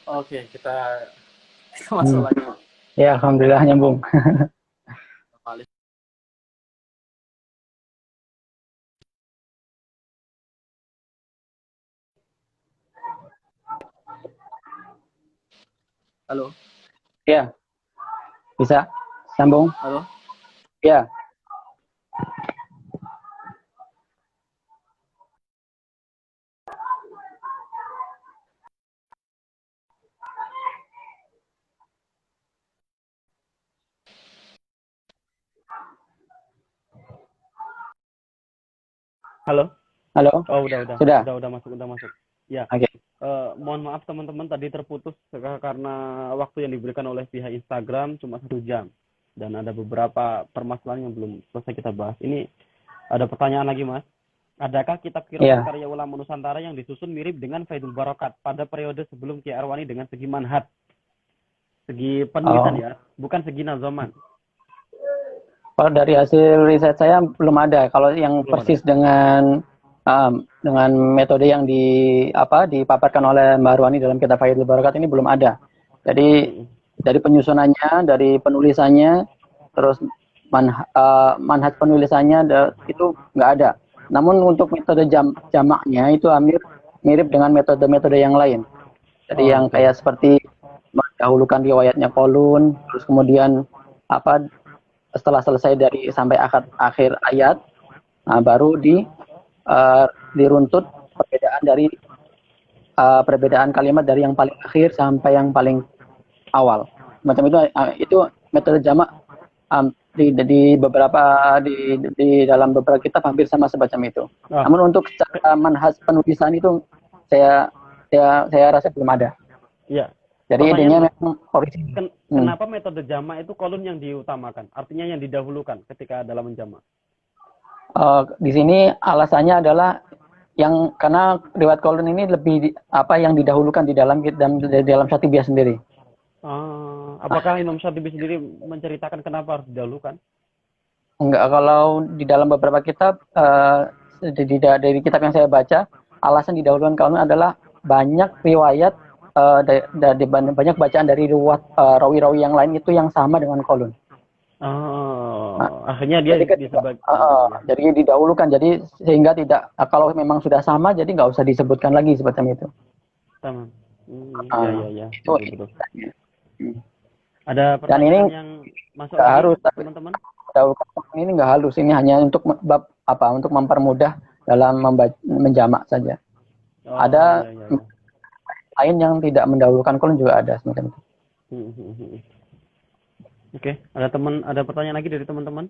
Oke, kita masuk Hmm. lagi. Ya, alhamdulillah nyambung. Halo, Ya, bisa sambung. halo. Ya, Halo. halo. Oh, udah, Sudah. udah masuk, udah masuk. Ya, Oke. mohon maaf teman-teman tadi terputus karena waktu yang diberikan oleh pihak Instagram cuma 1 jam dan ada beberapa permasalahan yang belum selesai kita bahas. Ini ada pertanyaan lagi, Mas. Adakah kitab qiraat Ya. karya ulama Nusantara yang disusun mirip dengan Faidul Barokat pada periode sebelum Ki Arwani dengan segi manhaj, segi penulisan Oh, ya, bukan segi nazoman? kalau dari hasil riset saya belum ada. Kalau yang Belum ada. persis dengan metode yang dipaparkan oleh Mbak Arwani dalam kitab Faidul Barakat ini belum ada. Jadi Mm-mm. dari penyusunannya, dari penulisannya, terus manhaj penulisannya itu nggak ada. Namun untuk metode jamaknya itu hampir mirip dengan metode-metode yang lain. Jadi Oh, yang oke. kayak seperti mendahulukan riwayatnya Kolun, terus kemudian apa setelah selesai dari sampai akhir ayat, nah, baru diruntut perbedaan kalimat dari yang paling akhir sampai yang paling awal. Macam itu metode jamak di dalam beberapa kitab hampir sama semacam itu. Ah, Namun untuk ke- secara manhaj penulisan itu saya saya rasa belum ada. ya. Jadi Pertanyaan, intinya Mas. memang orisinil. Hmm. Kenapa metode jamak itu kolon yang diutamakan? Artinya yang didahulukan ketika dalam menjamak. Di sini alasannya adalah karena riwayat Qaulun ini yang didahulukan di dalam Syatibiyah sendiri. Apakah Imam Syatibi sendiri menceritakan kenapa harus didahulukan? Enggak, kalau di dalam beberapa kitab dari kitab yang saya baca, alasan didahulukan Qaulun adalah banyak riwayat banyak bacaan dari riwayat rawi-rawi yang lain itu yang sama dengan Qaulun. Nah, Akhirnya dia jadi ketika disebut. Ya. jadi didahulukan, jadi sehingga tidak kalau memang sudah sama, jadi nggak usah disebutkan lagi seperti itu. Sama. Ya, Uh, ya, ya, itu betul, betul. istilahnya. Hmm. Ada Dan ini pertanyaan yang masuk nggak lagi, harus, tapi teman-teman? dahulukan ini nggak halus. Ini hanya untuk mempermudah dalam menjamak saja. Oh, Ada ya, ya, ya. lain yang tidak mendahulukan kolon juga ada semacam itu. Hmm, hmm, hmm. Oke, ada pertanyaan lagi dari teman-teman?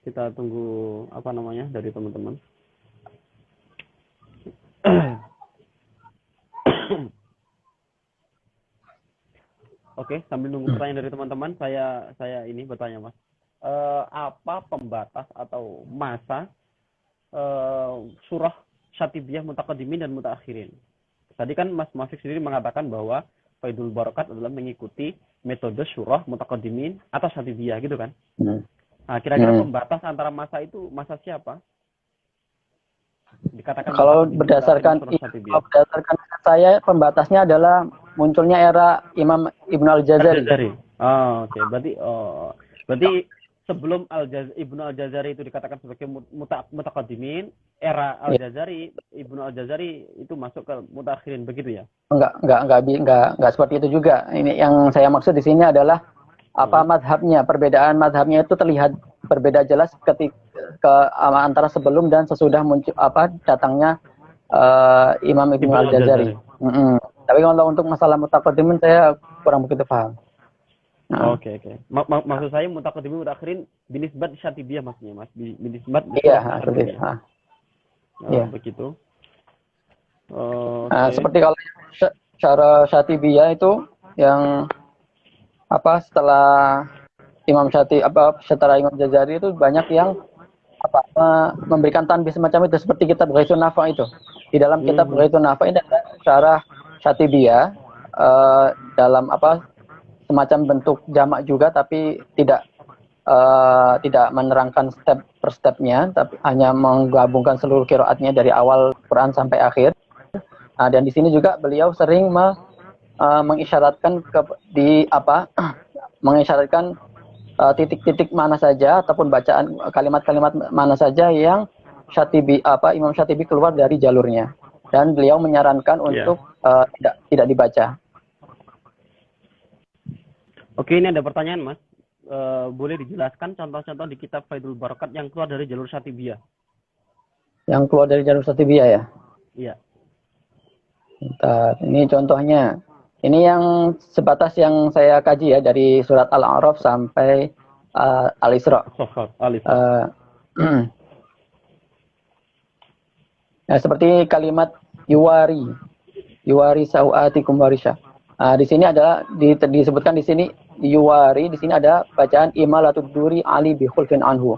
Kita tunggu apa namanya dari teman-teman. Oke, sambil nunggu pertanyaan dari teman-teman, saya ini bertanya, Mas. Apa pembatas atau masa eh, surah Syatibiyah Mutaqaddimin dan Mutaakhirin? Tadi kan Mas Mafik sendiri mengatakan bahwa Faidul Barakat adalah mengikuti metode surah Mutaqaddimin atau Syatibiyah gitu kan? Hmm. Nah, kira-kira Hmm. pembatas antara masa itu masa siapa? Dikatakan Kalau Mutaqaddimin Mutaakhir berdasarkan surah ya, kalau Syatibiyah. berdasarkan saya pembatasnya adalah munculnya era Imam Ibnu Al-Jazari. Al-Jazari. Oh, oke. Berarti sebelum Ibnu Al-Jazari itu dikatakan sebagai mutaqaddimin, era Ya, Ibnu Al-Jazari itu masuk ke mutakhirin begitu ya? enggak seperti itu juga. Ini yang saya maksud di sini adalah Heeh. perbedaan madhabnya itu terlihat berbeda jelas antara sebelum dan sesudah muncul datangnya Imam Ibnu Ibnu Al-Jazari. Al-Jazari. Mm-mm. Tapi kalau untuk masalah mutaqaddimin saya kurang begitu paham. Nah, Oke, oke. Maksud saya mutaqaddimin mutakhirin binisbat Syatibiyah maksudnya, Mas. Binisbat iya, surah seperti itu. Syatibiyah. Oh, Iya. begitu. Nah, Oke. seperti kalau cara Syatibiyah itu yang setelah setelah Imam Jazari itu banyak yang memberikan tanbih semacam itu seperti kitab Ghaithun Nafa itu. Di dalam kitab Mhm. Ghaithun Nafa ini ada syarah Syatibiyah dalam semacam bentuk jamak juga, tapi tidak menerangkan step per stepnya, tapi hanya menggabungkan seluruh qiraatnya dari awal Quran sampai akhir. Dan di sini juga beliau sering mengisyaratkan mengisyaratkan titik-titik mana saja ataupun bacaan kalimat-kalimat mana saja yang Imam Syatibi keluar dari jalurnya, dan beliau menyarankan untuk tidak dibaca. Oke, ini ada pertanyaan, Mas. Boleh dijelaskan contoh-contoh di kitab Faidul Barakat yang keluar dari jalur Syatibiyah? Yang keluar dari jalur Syatibiyah ya? Iya. Bentar, ini contohnya. Ini yang sebatas yang saya kaji ya, dari surat Al-A'raf sampai Al-Isra. Nah, seperti kalimat yuwari sau'atikum warisha. Di sini adalah disebutkan di sini yuwari, di sini ada bacaan imalatud duri ali bi khulfin anhu.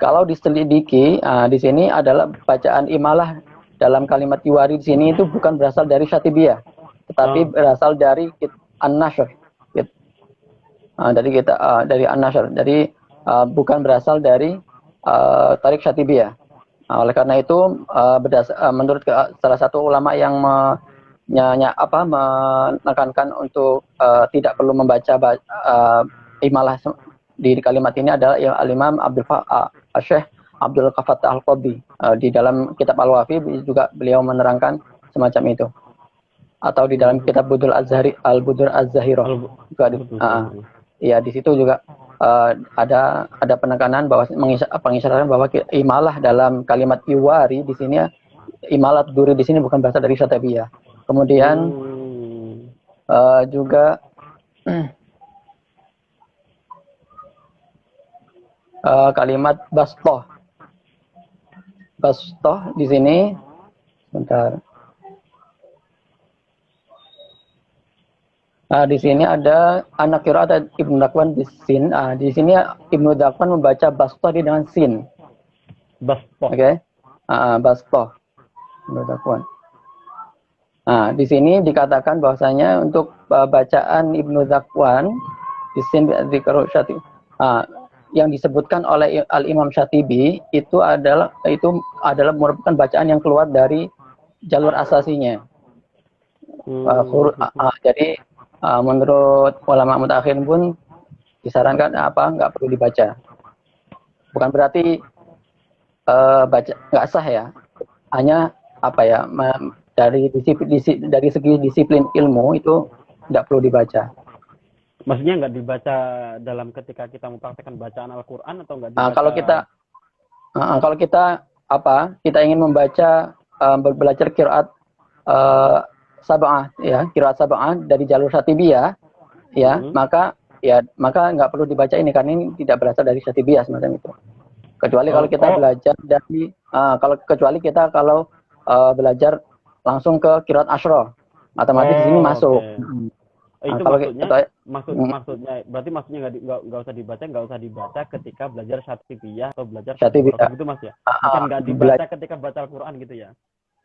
Kalau diselidiki, di sini adalah bacaan imalah dalam kalimat yuwari di sini itu bukan berasal dari Syatibiyah, tetapi berasal dari An-Nashr. Dari An-Nashr. Jadi bukan berasal dari tarik Syatibiyah. Oleh karena itu menurut salah satu ulama yang menekankan untuk tidak perlu membaca imalah di kalimat ini adalah Al-Imam Syekh Abdul Qafattah Al-Qadhi. Di dalam kitab Al-Wafi juga beliau menerangkan semacam itu. Atau di dalam kitab Al-Budur Az-Zahirah juga ya, di situ juga ada penekanan bahwa pengisyaran bahwa imalah dalam kalimat iwari di sini, imalat duri di sini bukan berasal dari Syatibiyah. Kemudian juga kalimat bastoh di sini, bentar. Di sini ada anak qiraat Ibnu Dakwan di sin. Di sini Ibnu Dakwan membaca bastoh dengan sin. Bastoh. Oke. Bastoh. Ibnu Dakwan. Di sini dikatakan bahwasanya untuk bacaan Ibnu Dakwan di sin dzikru Syatibi, yang disebutkan oleh Al-Imam Syatibi itu adalah merupakan bacaan yang keluar dari jalur asasinya. Jadi menurut ulama mutakhirin pun disarankan nggak perlu dibaca. Bukan berarti baca nggak sah ya. Hanya dari segi disiplin ilmu itu tidak perlu dibaca. Maksudnya nggak dibaca dalam ketika kita mempraktekkan bacaan Al-Quran atau nggak dibaca? Kalau kita ingin membaca belajar qiraat sab'ah ya, qiraat sab'ah dari jalur Syatibiyah ya, maka nggak perlu dibaca ini karena ini tidak berasal dari Syatibiyah semacam itu. Kecuali kalau kita belajar dari kalau belajar langsung ke qiraat Asyra, otomatis di sini masuk. Itu maksudnya nggak usah dibaca ketika belajar Syatibiyah atau belajar Syatibiyah gitu, Mas ya. Bukan nggak dibaca ketika baca Al-Quran gitu ya.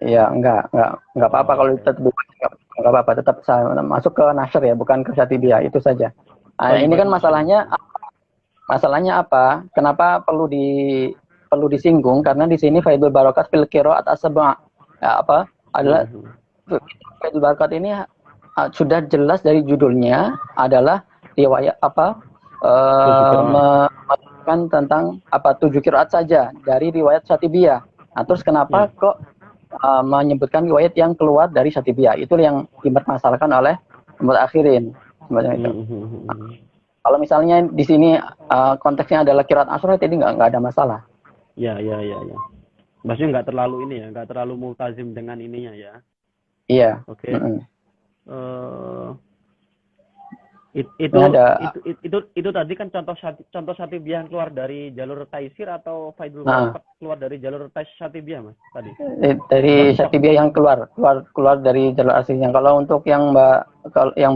Iya, enggak apa-apa kalau tetap enggak apa-apa, tetap masuk ke nasr ya, bukan ke Syatibiyah, itu saja. Ini kan masalahnya apa? Kenapa perlu disinggung? Karena di sini Faidul Barakat fil qiraat as-sab'a. Adalah Faidul Barakat ini sudah jelas dari judulnya adalah riwayat mengatakan tentang 7 qiraat saja dari riwayat Syatibiyah. Nah, terus kenapa kok menyebutkan riwayat yang keluar dari Syatibiyah? Itu yang dipermasalahkan oleh mutakhirin sebenarnya itu. Kalau misalnya di sini konteksnya adalah qiraat Asyra, jadi nggak ada masalah. Ya. Maksudnya nggak terlalu nggak terlalu multazim dengan ininya ya. Iya. Oke. Itu tadi kan contoh Syatibiyah yang keluar dari jalur Taisir atau Faidul Barakat keluar dari jalur Syatibiyah, Mas, tadi. Dari Syatibiyah yang keluar dari jalur aslinya. Kalau untuk yang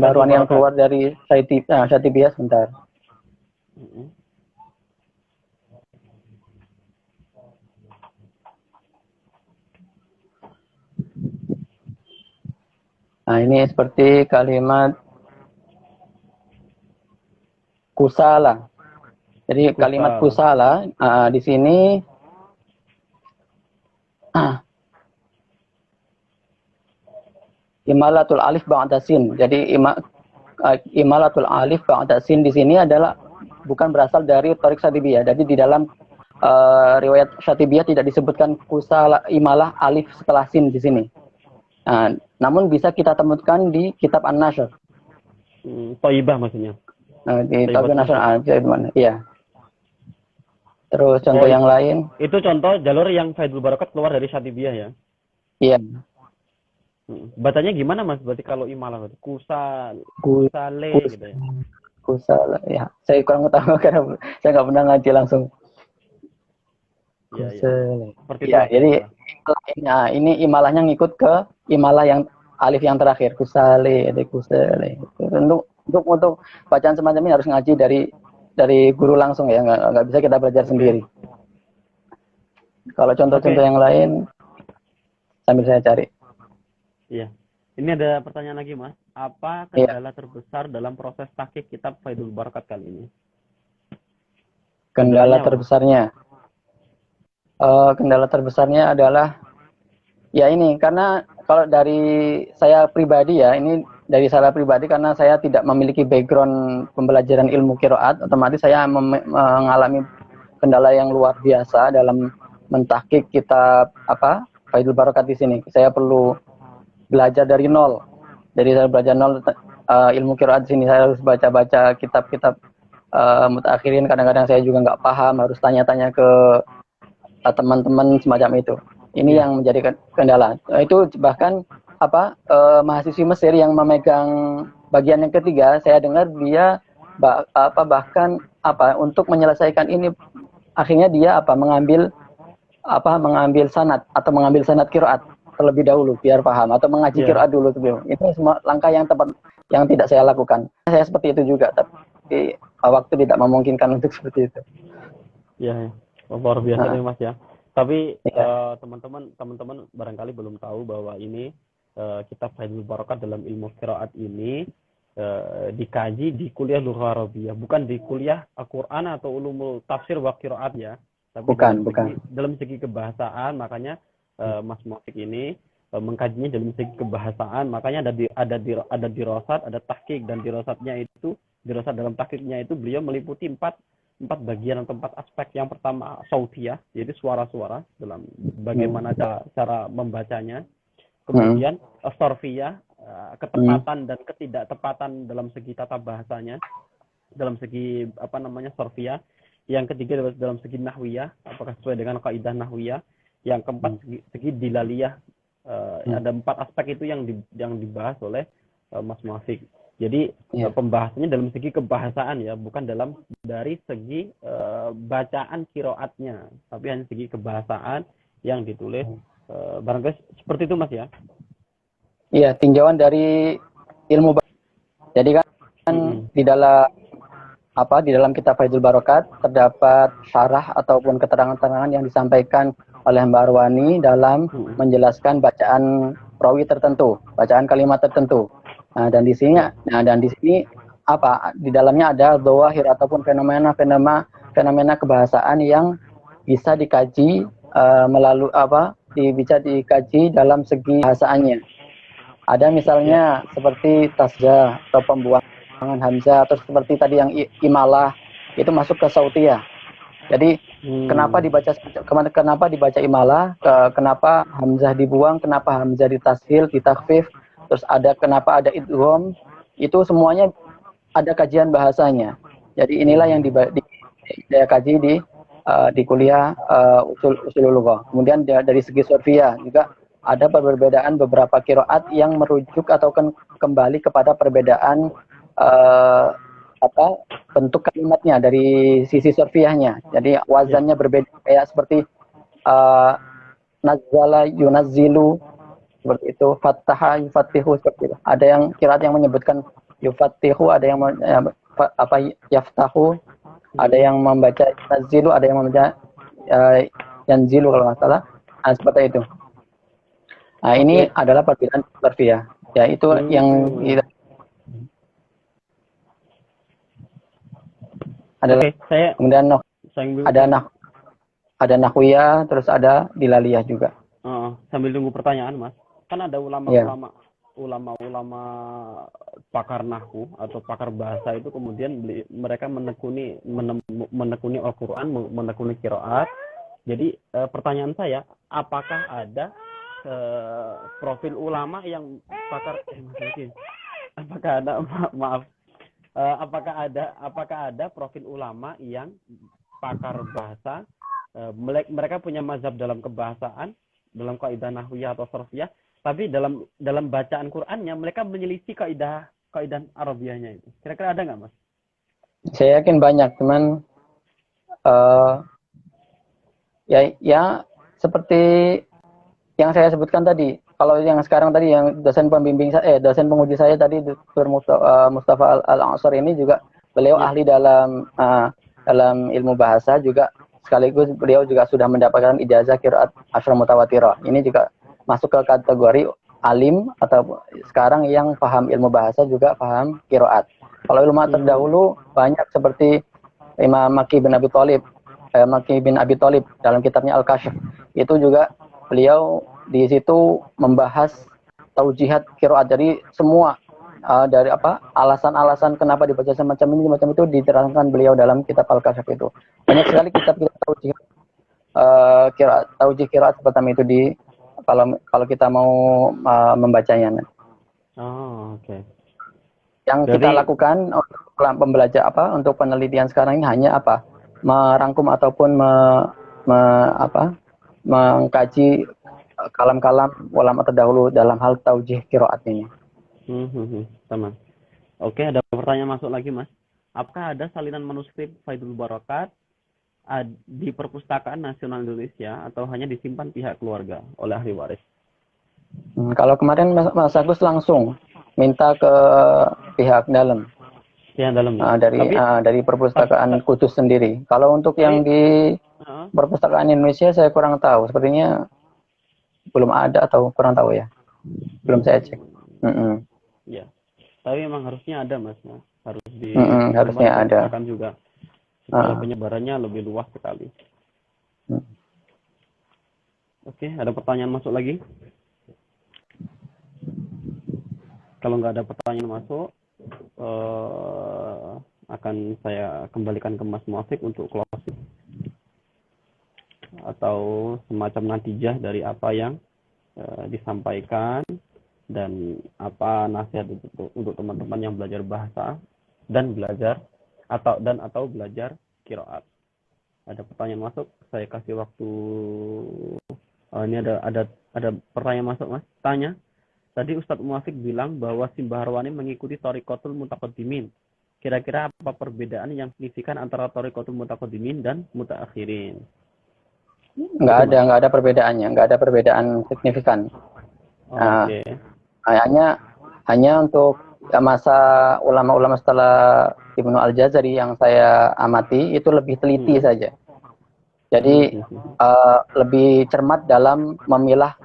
baruan yang keluar dari Syatibiyah sebentar. Nah, ini seperti kalimat kusala. Jadi kalimat kusala di sini imalatul alif ba'da sin. Jadi imalatul alif ba'da sin di sini adalah bukan berasal dari Thariq Syatibiyah. Jadi di dalam riwayat Syatibiyah tidak disebutkan kusala imalah alif setelah sin di sini. Nah, namun bisa kita temukan di kitab An-Nashr. Thayyibah maksudnya. Di kitab An-Nashr iya. Terus contoh yang lain. Itu contoh jalur yang Faidul Barakat keluar dari Syatibiyah ya. Iya. Bacanya gimana Mas? Berarti kalau imalah kusale gitu ya. Kusala ya. Saya kurang tahu karena saya nggak pernah ngaji langsung. Iya. Seperti itu. Jadi ini imalahnya ngikut ke imalah yang alif yang terakhir kusale, kusale. Untuk bacaan semacam ini harus ngaji dari guru langsung ya, nggak bisa kita belajar sendiri. Kalau contoh-contoh yang lain sambil saya cari. Iya. Ini ada pertanyaan lagi Mas. Apa kendala terbesar dalam proses tahqiq kitab Faidul Barakat kali ini? Kendala terbesarnya. Kendala terbesarnya adalah ya ini, karena kalau dari saya pribadi ya, ini dari saya pribadi karena saya tidak memiliki background pembelajaran ilmu qiraat, otomatis saya mengalami kendala yang luar biasa dalam mentahqiq kitab Faidul Barakat di sini. Saya perlu belajar dari nol. Jadi saya belajar nol ilmu qiraat di sini. Saya harus baca-baca kitab-kitab mutaakhirin. Kadang-kadang saya juga nggak paham, harus tanya-tanya ke teman-teman semacam itu. Ini yang menjadi kendala. Itu bahkan mahasiswi Mesir yang memegang bagian yang ketiga, saya dengar dia bahkan untuk menyelesaikan ini akhirnya dia mengambil sanad atau mengambil sanad qiraat terlebih dahulu biar paham, atau mengaji qiraat dulu sebelum. Itu semua langkah yang tepat yang tidak saya lakukan. Saya seperti itu juga, tapi waktu tidak memungkinkan untuk seperti itu. Iya. Luar biasa nih Mas ya. Tapi teman-teman barangkali belum tahu bahwa ini kitab Faidul Barakat dalam ilmu qiraat ini dikaji di kuliah Lughah Arabiyah, bukan di kuliah Al-Qur'an atau ulumul tafsir wa qiraat ya. Tapi dalam segi kebahasaan, makanya Mas Muafiq ini mengkajinya dalam segi kebahasaan, makanya ada dirasat, ada tahqiq, dan dirasat dalam tahqiqnya itu beliau meliputi empat bagian atau 4 aspek. Yang pertama sautiyah, yaitu suara-suara dalam bagaimana cara membacanya. Kemudian sarfiyah, ketepatan dan ketidaktepatan dalam segi tata bahasanya, dalam segi sarfiyah. Yang ketiga dalam segi nahwiyah, apakah sesuai dengan kaidah nahwiyah. Yang keempat segi dilaliyah. Ada 4 aspek itu yang dibahas oleh Mas Muafiq. Jadi pembahasannya dalam segi kebahasaan ya, bukan dari segi bacaan qiraatnya, tapi hanya segi kebahasaan yang ditulis. Barangkali seperti itu Mas ya. Iya, tinjauan dari ilmu. Jadi kan di dalam kitab Faidul Barakat terdapat syarah ataupun keterangan-keterangan yang disampaikan oleh Mbak Arwani dalam menjelaskan bacaan rawi tertentu, bacaan kalimat tertentu. Dan di sini di dalamnya ada dhawahir ataupun fenomena kebahasaan yang bisa dikaji bisa dikaji dalam segi bahasaannya. Ada misalnya seperti tasjah atau pembuangan hamzah, atau seperti tadi yang imalah itu masuk ke sautiyah. Jadi kenapa dibaca imalah, kenapa hamzah dibuang, kenapa hamzah ditashil, ditakhfif, terus kenapa ada idgham, itu semuanya ada kajian bahasanya. Jadi inilah yang saya kaji di kuliah usulul lughah. Kemudian dari segi sorfiyah juga ada perbedaan beberapa qiraat yang merujuk atau kembali kepada perbedaan bentuk kalimatnya dari sisi sorfiyahnya. Jadi wazannya berbeda, kayak seperti nazzala yunazzilu, seperti itu, fattaha yufattihu, seperti itu. Ada yang qiraat yang menyebutkan yufattihu, ada yang yaftahu, ada yang membaca yanzilu, ada yang membaca yanzilu kalau nggak salah. Seperti itu. Nah, ini adalah perbedaan sorfiyah. Ya, itu yang kemudian ada nahwiyah, terus ada dilaliyah juga. Sambil nunggu pertanyaan Mas, kan ada ulama-ulama ulama-ulama pakar nahwu atau pakar bahasa itu kemudian mereka menekuni Al-Qur'an, menekuni qiraat. Jadi pertanyaan saya, apakah ada profil ulama yang pakar apakah ada maaf apakah ada profil ulama yang pakar bahasa, mereka punya mazhab dalam kebahasaan, dalam kaidah nahwiyah atau sarfiyah, tapi dalam bacaan Qur'annya mereka menyelisih kaidah Arabiyahnya itu. Kira-kira ada nggak, Mas? Saya yakin banyak, teman. Ya seperti yang saya sebutkan tadi. Kalau yang sekarang tadi yang dosen penguji saya tadi, Dr. Mustafa Al-Ansar ini juga beliau ahli dalam ilmu bahasa, juga sekaligus beliau juga sudah mendapatkan ijazah qiraat asyra mutawatirah. Ini juga masuk ke kategori alim atau sekarang yang paham ilmu bahasa juga paham qiraat. Kalau ulama terdahulu banyak seperti Imam Maki bin Abi Thalib dalam kitabnya Al-Kasyf, itu juga beliau di situ membahas taujihat qiraat. Jadi semua dari alasan-alasan kenapa dibaca semacam ini semacam itu diterangkan beliau dalam kitab Al-Kasyf itu. Banyak sekali kitab-kitab taujih qiraat seperti itu kalau kita mau membacanya. Oh, oke. Yang kita lakukan untuk penelitian sekarang ini hanya merangkum ataupun mengkaji kalam-kalam ulama terdahulu dalam hal taujih qiraat ini. Sama. Oke, ada pertanyaan masuk lagi, Mas. Apakah ada salinan manuskrip Faidul Barakat di Perpustakaan Nasional Indonesia atau hanya disimpan pihak keluarga oleh ahli waris? Kalau kemarin Mas Agus langsung minta ke pihak dalam. Pihak dalam. Dari Perpustakaan Kudus sendiri. Kalau untuk yang di Perpustakaan Indonesia saya kurang tahu. Sepertinya belum ada atau kurang tahu ya. Belum saya cek. Ya. Tapi memang harusnya ada, Mas. Harus harusnya ada. Akan juga supaya penyebarannya lebih luas sekali. Oke, ada pertanyaan masuk lagi? Kalau nggak ada pertanyaan masuk, akan saya kembalikan ke Mas Muafiq untuk closing atau semacam natijah dari apa yang disampaikan dan apa nasihat untuk teman-teman yang belajar bahasa dan belajar atau belajar qiraat. Ada pertanyaan masuk, saya kasih waktu. Ini ada pertanyaan masuk, Mas. Tanya. Tadi Ustadz Muafiq bilang bahwa Simbah Harwani mengikuti Thariqatul Mutaqaddimin. Kira-kira apa perbedaan yang signifikan antara Thariqatul Mutaqaddimin dan Mutaakhirin? Nggak ada perbedaannya, nggak ada perbedaan signifikan. Oke. Hanya untuk masa ulama-ulama setelah Ibnu Al-Jazari yang saya amati itu lebih teliti saja. Jadi lebih cermat dalam memilah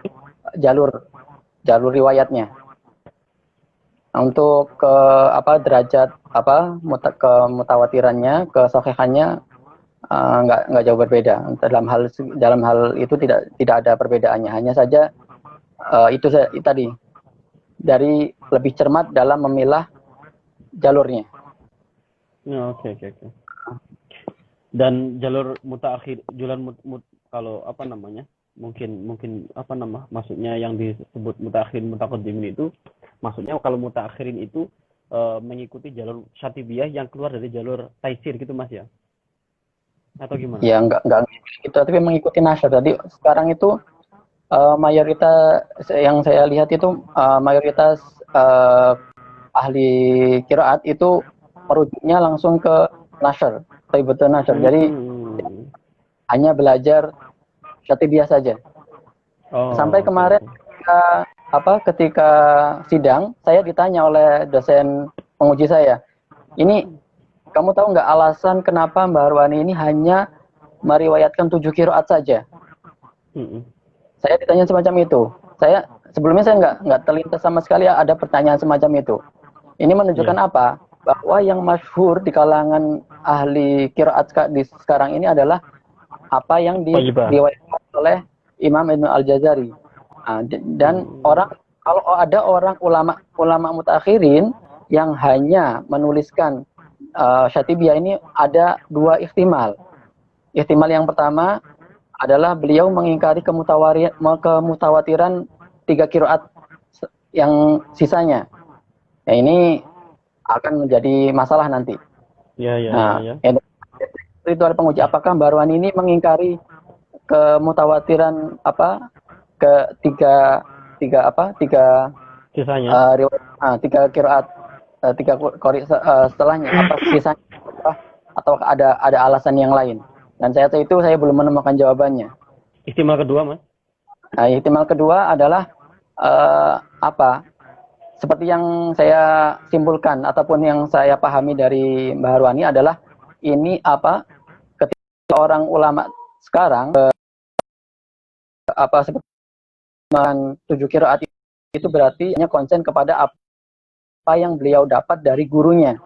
jalur riwayatnya. Untuk ke derajat kemutawatirannya, ke sahihannya nggak jauh berbeda. Dalam hal itu tidak ada perbedaannya. Hanya saja itu tadi dari lebih cermat dalam memilah jalurnya. Oke. Dan jalur mutaakhir, kalau mungkin maksudnya yang disebut mutaakhirin mutaqaddimin itu, maksudnya kalau mutaakhirin itu mengikuti jalur syatibiyah yang keluar dari jalur taisir gitu, Mas, ya? Atau gimana? Ya enggak gitu, tapi mengikuti nasyar. Tadi sekarang itu mayoritas yang saya lihat itu mayoritas ahli qiraat itu merujuknya langsung ke nasyar, betul nasyar. Jadi hanya belajar syatibiyah saja. Sampai kemarin ketika sidang, saya ditanya oleh dosen penguji saya, ini kamu tahu nggak alasan kenapa Mbak Harwani ini hanya meriwayatkan 7 qiraat saja? Saya ditanya semacam itu. Sebelumnya saya nggak terlintas sama sekali ada pertanyaan semacam itu. Ini menunjukkan apa? Bahwa yang masyhur di kalangan ahli qiraat di sekarang ini adalah apa yang diriwayatkan oleh Imam Ibnu Al-Jazari. Dan orang kalau ada orang ulama mutakhirin yang hanya menuliskan Syatibiyah ini ada dua ihtimal. Ihtimal yang pertama adalah beliau mengingkari kemutawatiran 3 qiraat yang sisanya. Nah, ini akan menjadi masalah nanti. Ya, ya, Nah, ya, ya. itu ada penguji. Apakah Barwani ini mengingkari kemutawatiran tiga Sisanya. riwayat, 3 qiraat, 3 qori setelahnya apa sisanya atau ada alasan yang lain? Dan saya belum menemukan jawabannya. Ihtimal kedua, Mas. Nah, ihtimal kedua adalah apa? Seperti yang saya simpulkan ataupun yang saya pahami dari Mbah Harwani adalah ini ketika orang ulama sekarang seperti 7 qiraat itu berarti hanya konsen kepada apa yang beliau dapat dari gurunya.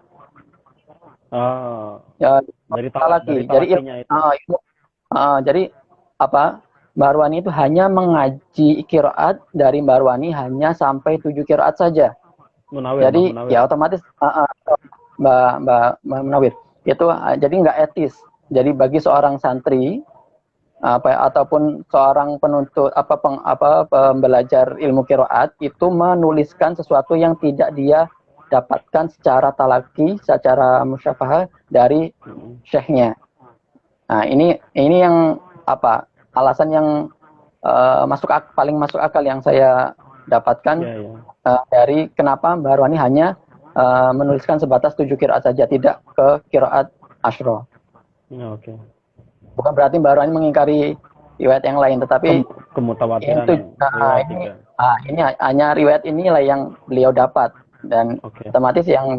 Ya, Dari jadi talakinya itu. jadi Mbah Arwani itu hanya mengaji qiraat dari Mbah Arwani hanya sampai 7 qiraat saja. Munawir, Jadi Munawir. ya otomatis Mbak Munawir itu jadi nggak etis. Jadi bagi seorang santri ataupun seorang penuntut pembelajar ilmu qiraat itu menuliskan sesuatu yang tidak dia dapatkan secara talaki, secara musyafahah dari syekhnya. Nah, ini yang alasan yang paling masuk akal yang saya dapatkan dari kenapa Mbah Arwani hanya menuliskan sebatas 7 qiraat saja, tidak ke qiraat asyra. Oke. Bukan berarti Mbah Arwani mengingkari riwayat yang lain, tetapi kemutawatiran ini hanya riwayat inilah yang beliau dapat dan otomatis yang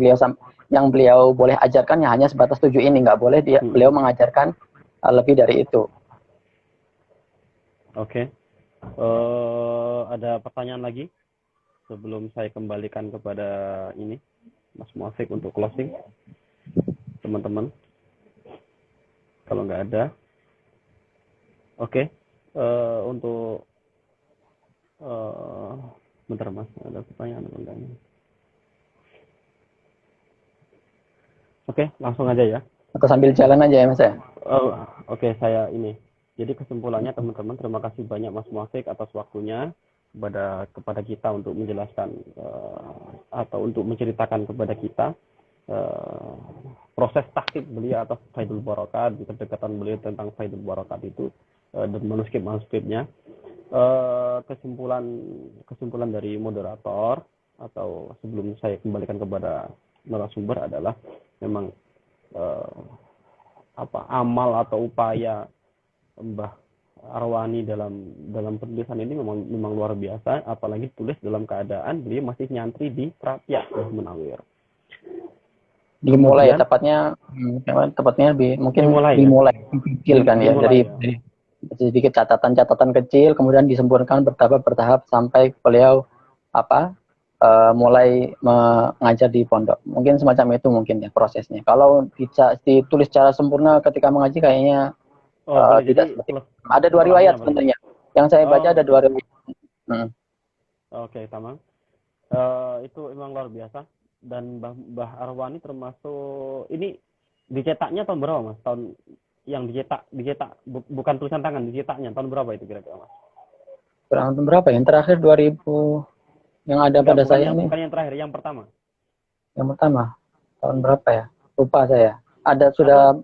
beliau boleh ajarkan hanya sebatas 7 ini, nggak boleh beliau mengajarkan lebih dari itu. Oke. Ada pertanyaan lagi sebelum saya kembalikan kepada ini Mas Muafiq untuk closing, teman-teman. Kalau nggak ada, oke. Untuk bentar Mas, ada pertanyaan apa enggak? Oke, langsung aja ya. Atau sambil jalan aja ya Mas ya? Oke, saya ini. Jadi kesimpulannya teman-teman, terima kasih banyak Mas Muafiq atas waktunya kepada kita untuk menjelaskan atau untuk menceritakan kepada kita proses taktib beliau atas Faidul Barakat, kedekatan beliau tentang Faidul Barakat itu dan manuskrip-manuskripnya. Kesimpulan dari moderator atau sebelum saya kembalikan kepada narasumber adalah memang amal atau upaya Mbah Arwani dalam penulisan ini memang luar biasa, apalagi tulis dalam keadaan beliau masih nyantri di Prapiak Munawir. Dimulai tepatnya mungkin dimulai kecil kan ya, dari sedikit catatan kecil kemudian disempurnakan bertahap sampai beliau mulai mengajar di pondok. Mungkin semacam itu mungkin ya prosesnya. Kalau ditulis secara sempurna ketika mengaji kayaknya tidak seperti itu. Ada 2 riwayat sebenarnya. Yang saya baca ada 2 riwayat. Oke, tamam. Itu emang luar biasa. Dan Mbah Arwani termasuk ini dicetaknya tahun berapa Mas? Tahun yang dicetak bukan tulisan tangan, dicetaknya tahun berapa itu kira-kira Mas? Tahun berapa? Yang terakhir 2000 yang ada pada saya nih. Bukan yang terakhir, yang pertama. Yang pertama tahun berapa ya? Lupa saya. Ada sudah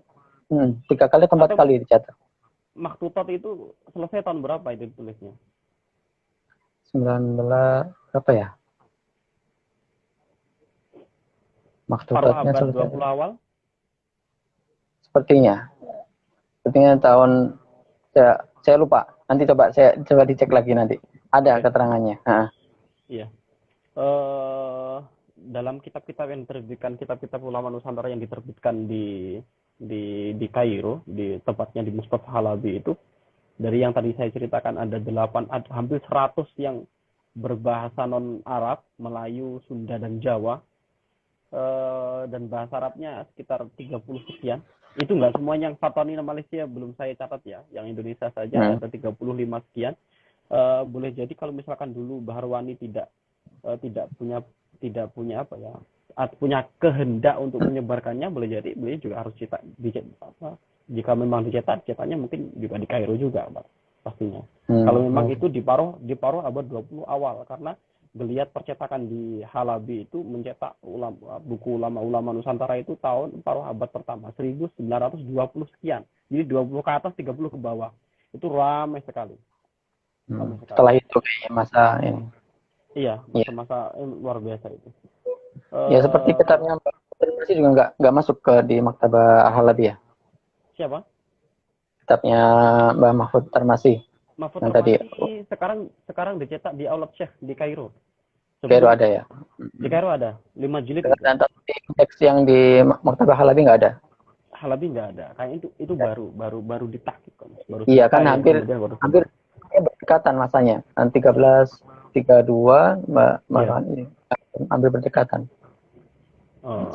3 kali atau 4 kali dicetak. Maktutot itu selesai tahun berapa itu tulisnya? 19 berapa ya? Maktutotnya selesai. 20 awal? Sepertinya tahun saya lupa. Nanti coba dicek lagi nanti. Ada keterangannya. Iya. Dalam kitab-kitab yang diterbitkan, kitab-kitab ulama Nusantara yang diterbitkan di Kairo, di tepatnya di Mustafa Halabi itu, dari yang tadi saya ceritakan ada hampir 100 yang berbahasa non-Arab, Melayu, Sunda, dan Jawa. Dan bahasa Arabnya sekitar 30 sekian. Itu enggak semuanya. Yang Fatoni Malaysia belum saya catat ya. Yang Indonesia saja ada 35 sekian. Boleh jadi kalau misalkan dulu Mbah Arwani tidak tidak punya apa ya, punya kehendak untuk menyebarkannya, boleh jadi beliau juga harus jika memang cetaknya mungkin juga di Kairo juga, Pak, pastinya. Kalau memang itu di paruh abad 20 awal, karena geliat percetakan di Halabi itu mencetak buku ulama-ulama Nusantara itu tahun paruh abad pertama 1920 sekian. Jadi 20 ke atas, 30 ke bawah. Itu ramai sekali. Setelah itu masa ini. Iya, masa-masa luar biasa itu. Ya seperti kitabnya Mbak Termasi juga nggak masuk di Maktabah Halabi ya? Siapa? Kitabnya Mbak Mahfud Termasi. Mahfud Termasi sekarang dicetak di Aulat Syekh di Kairo. Kairo ada ya? Di Kairo ada 5 jilid. Dan teks yang di Maktabah Halabi nggak ada? Halabi nggak ada. Kayaknya itu baru ditahqiq. Iya kan hampir berdekatan masanya. 1332 hampir berdekatan.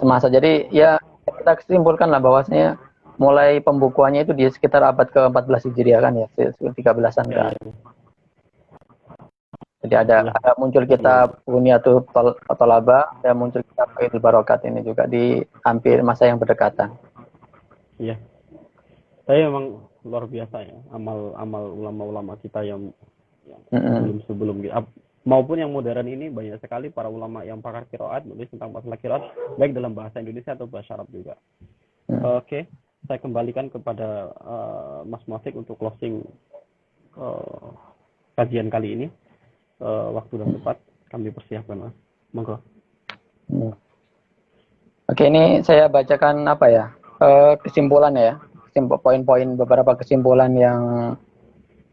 Semasa. Jadi ya kita simpulkan lah bahwasanya mulai pembukuannya itu di sekitar abad ke-14 Hijriah kan ya, 13-an kan. Jadi ada muncul kitab Bunyatul Thalabah, dan muncul kitab Faidul Barokat ini juga di hampir masa yang berdekatan. Iya. Tapi memang luar biasa ya amal ulama-ulama kita yang sebelum maupun yang modern ini, banyak sekali para ulama yang pakar qiraat menulis tentang masalah qiraat baik dalam bahasa Indonesia atau bahasa Arab juga. Oke. Saya kembalikan kepada Mas Muafiq untuk closing kajian kali ini. Waktu dan tempat kami persiapkan, Mas. Monggo. Oke, ini saya bacakan apa ya? Kesimpulan ya. Poin-poin beberapa kesimpulan yang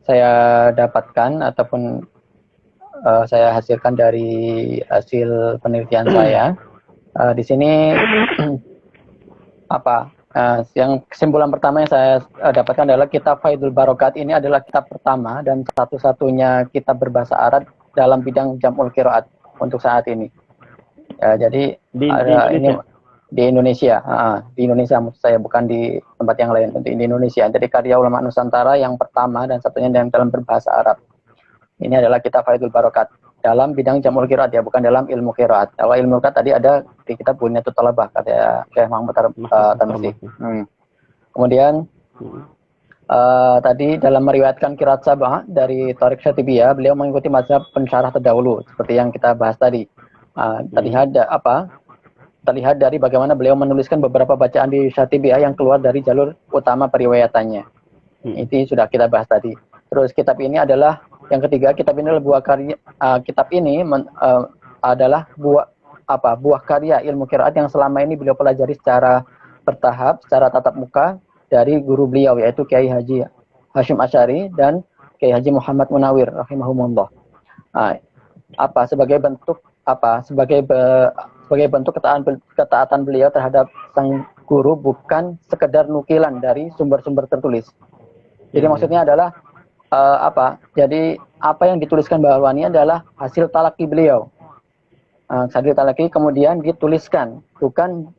saya dapatkan ataupun saya hasilkan dari hasil penelitian saya. Di sini yang kesimpulan pertama yang saya dapatkan adalah kitab Faidul Barokat ini adalah kitab pertama dan satu-satunya kitab berbahasa Arab dalam bidang jam'ul qiraat untuk saat ini. Jadi di Indonesia maksud saya, bukan di tempat yang lain, untuk di Indonesia. Jadi karya ulama Nusantara yang pertama dan satunya yang dalam berbahasa Arab. Ini adalah kitab Faidul Barokat dalam bidang jam'ul qiraat ya, bukan dalam ilmu qiraat. Kalau ilmu qiraat tadi ada di kitab Bunyatul Thalabah kata Syekh Mahmud Tarmisi. Kemudian tadi dalam meriwayatkan qiraat sabah dari Thariq Syatibiyah, beliau mengikuti mazhab pensyarah terdahulu seperti yang kita bahas tadi. Terlihat dari bagaimana beliau menuliskan beberapa bacaan di Syatibiyah yang keluar dari jalur utama periwayatannya. Itu sudah kita bahas tadi. Terus kitab ini adalah yang ketiga, kitab ini adalah buah karya. Kitab ini adalah buah karya ilmu qiraat yang selama ini beliau pelajari secara bertahap, secara tatap muka dari guru beliau, yaitu Kiai Haji Hashim Asy'ari dan Kiai Haji Muhammad Munawir rahimahumullah. Sebagai bentuk ketaatan beliau terhadap sang guru, bukan sekedar nukilan dari sumber-sumber tertulis. Jadi maksudnya adalah jadi apa yang dituliskan Bahlwani adalah hasil talaki beliau. Hasil talaki kemudian dituliskan, bukan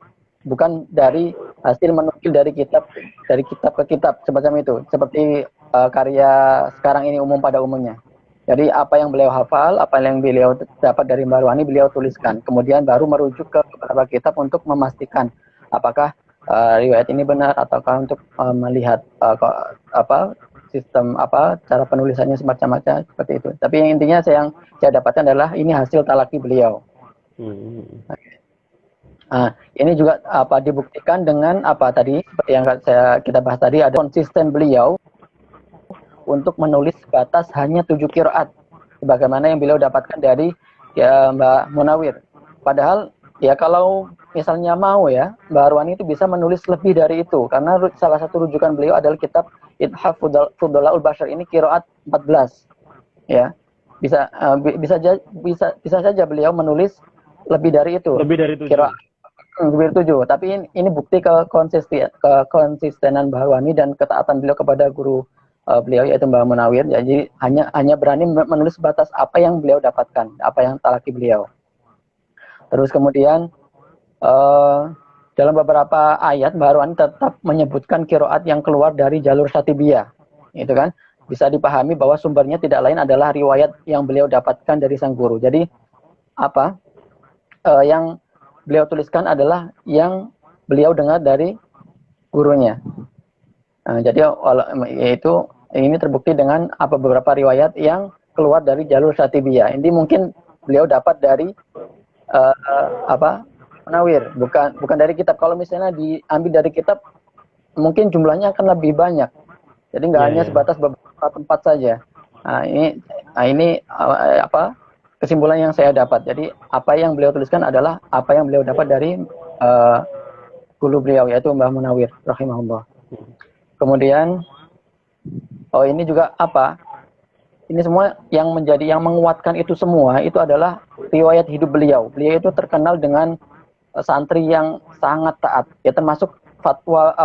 dari hasil menukil dari kitab ke kitab semacam itu, seperti karya sekarang ini umum pada umumnya. Jadi apa yang beliau hafal, apa yang beliau dapat dari Bahlwani beliau tuliskan, kemudian baru merujuk ke beberapa kitab untuk memastikan apakah riwayat ini benar, ataukah untuk melihat sistem cara penulisannya semacam-macam seperti itu. Tapi yang intinya yang saya dapatkan adalah ini hasil talaki beliau. Ini juga dibuktikan dengan tadi seperti yang kita bahas tadi, ada konsisten beliau untuk menulis batas hanya 7 qiraat sebagaimana yang beliau dapatkan dari Mbak Munawir. Padahal ya kalau misalnya mau ya, Mbak Arwani itu bisa menulis lebih dari itu, karena salah satu rujukan beliau adalah kitab Ithaf Fudalaul Bashar, ini qiraat 14. Ya. Bisa saja beliau menulis lebih dari itu. Lebih dari 7. Lebih dari 7. Tapi ini bukti kekonsistenan Mbak Arwani dan ketaatan beliau kepada guru beliau, yaitu Mbak Munawir. Jadi hanya berani menulis batas apa yang beliau dapatkan, apa yang talaki beliau. Terus kemudian dalam beberapa ayat Mbak Arwani tetap menyebutkan qiraat yang keluar dari jalur Syatibiyah. Itu kan bisa dipahami bahwa sumbernya tidak lain adalah riwayat yang beliau dapatkan dari sang guru. Jadi apa yang beliau tuliskan adalah yang beliau dengar dari gurunya. Jadi yaitu ini terbukti dengan beberapa riwayat yang keluar dari jalur Syatibiyah. Ini mungkin beliau dapat dari Munawir, bukan dari kitab. Kalau misalnya diambil dari kitab, mungkin jumlahnya akan lebih banyak. Jadi nggak hanya sebatas beberapa tempat saja. Ini kesimpulan yang saya dapat. Jadi apa yang beliau tuliskan adalah apa yang beliau dapat dari guru beliau, yaitu Mbah Munawir rahimahullah. Kemudian ini juga ini semua yang menguatkan itu semua itu adalah riwayat hidup beliau. Beliau itu terkenal dengan santri yang sangat taat. Ya, termasuk fatwa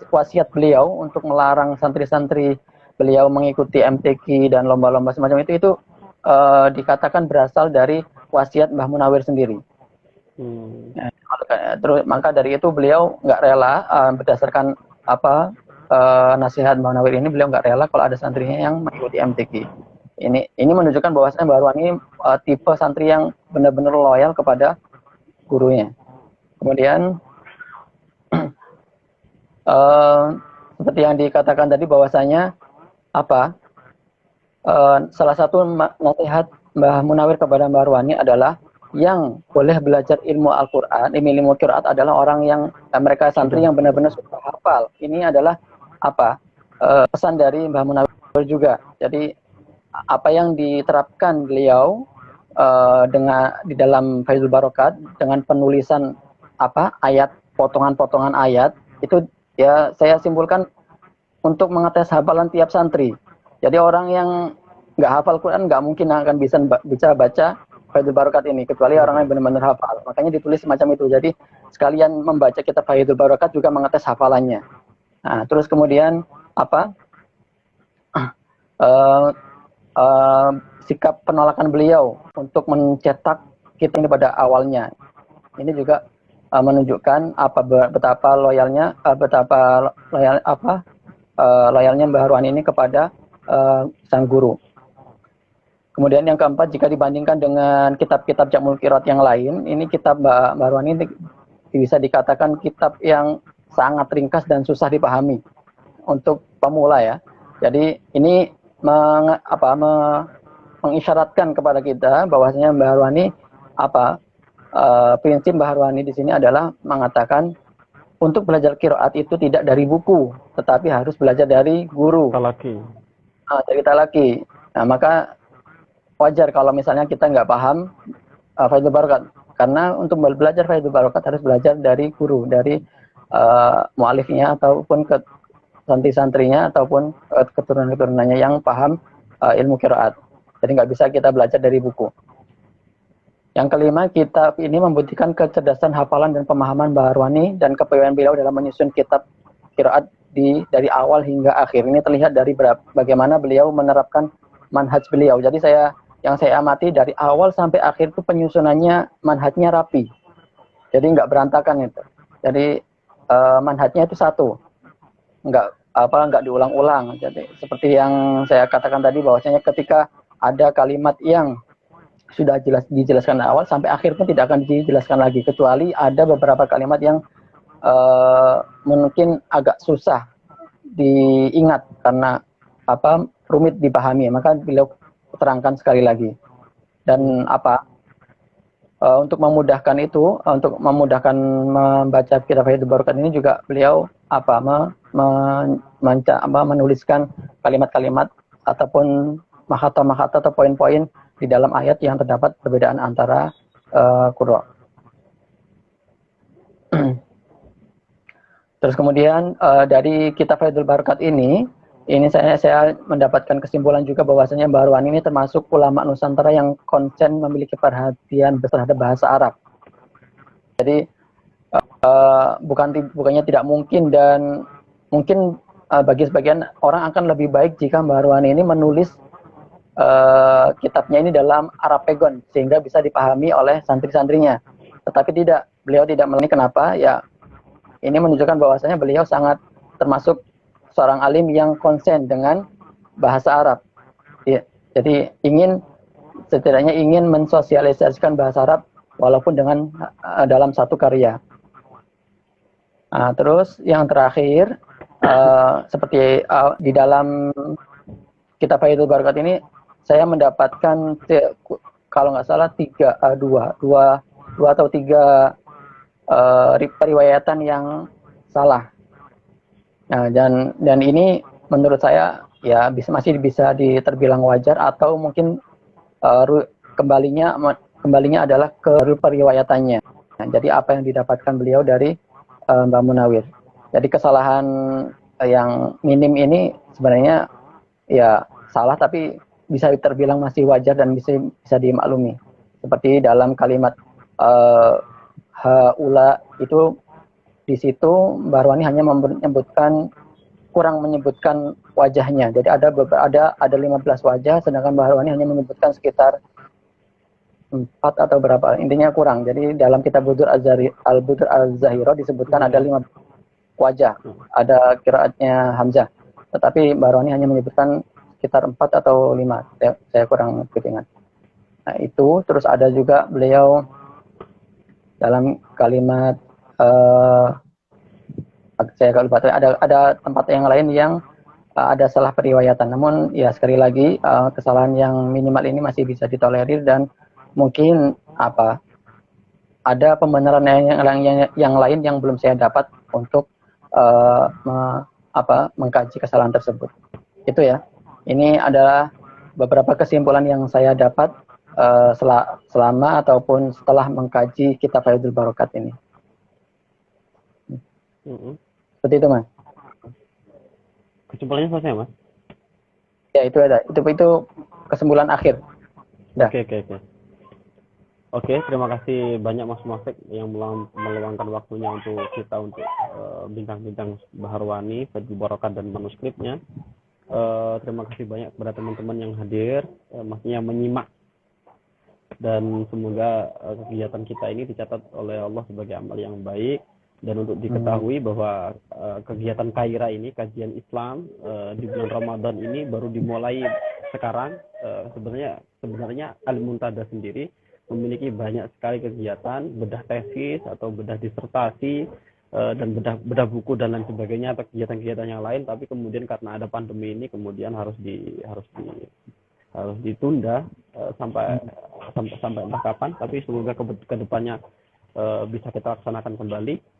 wasiat beliau untuk melarang santri-santri beliau mengikuti MTQ dan lomba-lomba semacam itu dikatakan berasal dari wasiat Mbah Munawir sendiri. Terus maka dari itu beliau nggak rela berdasarkan nasihat Mbah Munawir ini, beliau nggak rela kalau ada santrinya yang mengikuti MTQ. Ini menunjukkan bahwasanya Mbah Arwani tipe santri yang benar-benar loyal kepada gurunya. Kemudian seperti yang dikatakan tadi bahwasanya salah satu nasihat Mbah Munawir kepada Mbah Arwani adalah yang boleh belajar ilmu Al-Quran, ilmu qiraat adalah orang yang mereka santri yang benar-benar suka hafal. Ini adalah pesan dari Mbah Munawir juga. Jadi apa yang diterapkan beliau di dalam Faizul Barokat dengan penulisan ayat, potongan-potongan ayat itu ya saya simpulkan untuk mengetes hafalan tiap santri. Jadi orang yang nggak hafal Quran nggak mungkin akan bisa baca Faidul Barokat ini, kecuali orang yang benar-benar hafal. Makanya ditulis semacam itu. Jadi sekalian membaca kitab Faidul Barokat juga mengetes hafalannya. Nah, terus kemudian sikap penolakan beliau untuk mencetak kita ini pada awalnya. Ini juga menunjukkan betapa loyalnya Mbah Arwani ini kepada sang guru. Kemudian yang keempat, jika dibandingkan dengan kitab-kitab Jamul Qiraat yang lain, ini kitab Mbah Arwani ini bisa dikatakan kitab yang sangat ringkas dan susah dipahami untuk pemula ya. Jadi ini mengisyaratkan kepada kita bahwasanya Mbah Arwani prinsip Mbah Arwani di sini adalah mengatakan untuk belajar qiraat itu tidak dari buku, tetapi harus belajar dari guru. Dari talaki. Nah, maka wajar kalau misalnya kita nggak paham Faidul Barokat, karena untuk belajar Faidul Barokat harus belajar dari guru, dari mu'alifnya ataupun santri-santrinya ataupun keturunan-keturunannya yang paham ilmu qiraat. Jadi nggak bisa kita belajar dari buku. Yang kelima, kitab ini membuktikan kecerdasan hafalan dan pemahaman Mbah Arwani dan kepewaan beliau dalam menyusun kitab qiraat dari awal hingga akhir. Ini terlihat dari bagaimana beliau menerapkan manhaj beliau. Jadi yang saya amati dari awal sampai akhir itu penyusunannya manhajnya rapi. Jadi nggak berantakan itu. Jadi manhajnya itu satu. Nggak diulang-ulang. Jadi seperti yang saya katakan tadi bahwasanya ketika ada kalimat yang sudah dijelaskan awal sampai akhir pun tidak akan dijelaskan lagi, kecuali ada beberapa kalimat yang mungkin agak susah diingat karena rumit dipahami, maka beliau terangkan sekali lagi. Dan untuk memudahkan itu, untuk memudahkan membaca kitab Faidul Barokat ini juga beliau menuliskan kalimat-kalimat ataupun mahata-mahata atau poin-poin di dalam ayat yang terdapat perbedaan antara qurra. Terus kemudian dari kitab Faidul Barokat ini saya mendapatkan kesimpulan juga bahwasanya Mbah Arwani ini termasuk ulama Nusantara yang konsen memiliki perhatian besar terhadap bahasa Arab. Jadi bukannya tidak mungkin, dan mungkin bagi sebagian orang akan lebih baik jika Mbah Arwani ini menulis kitabnya ini dalam Arab Pegon sehingga bisa dipahami oleh santri-santrinya. Tetapi tidak, beliau tidak melakukan. Kenapa? Ya, ini menunjukkan bahwasanya beliau sangat termasuk seorang alim yang konsen dengan bahasa Arab. Ya, jadi ingin setidaknya ingin mensosialisasikan bahasa Arab walaupun dengan dalam satu karya. Nah, terus yang terakhir seperti di dalam kitab Faidul Barakat ini saya mendapatkan kalau nggak salah dua atau tiga periwayatan yang salah. Nah, dan ini menurut saya ya masih bisa terbilang wajar atau mungkin kembalinya adalah ke periwayatannya. Nah, jadi apa yang didapatkan beliau dari Mbak Munawir. Jadi kesalahan yang minim ini sebenarnya ya salah, tapi bisa terbilang masih wajar dan bisa dimaklumi. Seperti dalam kalimat haula itu, di situ Mbak Arwani hanya kurang menyebutkan wajahnya. Jadi ada 15 wajah, sedangkan Mbak Arwani hanya menyebutkan sekitar 4 atau berapa. Intinya kurang. Jadi dalam kitab Budur al-Zahiro disebutkan ada 5 wajah. Ada qiraatnya Hamzah. Tetapi Mbak Arwani hanya menyebutkan sekitar 4 atau 5. Saya kurang ingat. Nah, itu terus ada juga beliau dalam kalimat saya lupa, ada tempat yang lain yang ada salah periwayatan. Namun ya sekali lagi kesalahan yang minimal ini masih bisa ditolerir, dan mungkin ada pembenaran yang lain yang belum saya dapat untuk mengkaji kesalahan tersebut. Itu ya. Ini adalah beberapa kesimpulan yang saya dapat selama ataupun setelah mengkaji kitab Faidul Barakat ini. Seperti itu, Mas. Kesimpulannya selesai, Mas? Ya, itu ada. Itu kesimpulan akhir. Oke, terima kasih banyak Mas Muafiq yang meluangkan waktunya untuk bincang-bincang Baharwani, Faidul Barakat dan manuskripnya. Terima kasih banyak kepada teman-teman yang hadir, maksudnya menyimak, dan semoga kegiatan kita ini dicatat oleh Allah sebagai amal yang baik. Dan untuk diketahui bahwa kegiatan Kaira ini, kajian Islam di bulan Ramadan ini baru dimulai sekarang. Sebenarnya Al-Muntada sendiri memiliki banyak sekali kegiatan, bedah tesis atau bedah disertasi dan bedah buku dan lain sebagainya, atau kegiatan-kegiatan yang lain. Tapi kemudian karena ada pandemi ini, kemudian harus ditunda sampai entah kapan. Tapi semoga ke depannya bisa kita laksanakan kembali.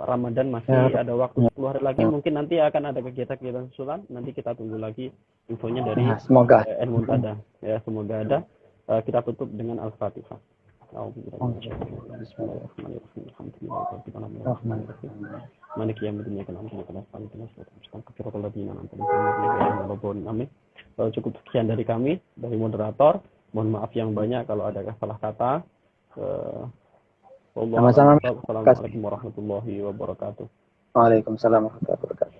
Ramadan masih ada waktu 10 hari lagi, mungkin nanti akan ada kegiatan-kegiatan susulan. Nanti kita tunggu lagi infonya dari Al-Muntada. Ya, semoga ada. Kita tutup dengan Al-Fatihah. Cukup sekian dari kami, dari moderator. Mohon maaf yang banyak kalau ada salah kata. Sama-sama. Assalamualaikum warahmatullahi wabarakatuh. Waalaikumsalam warahmatullahi wabarakatuh.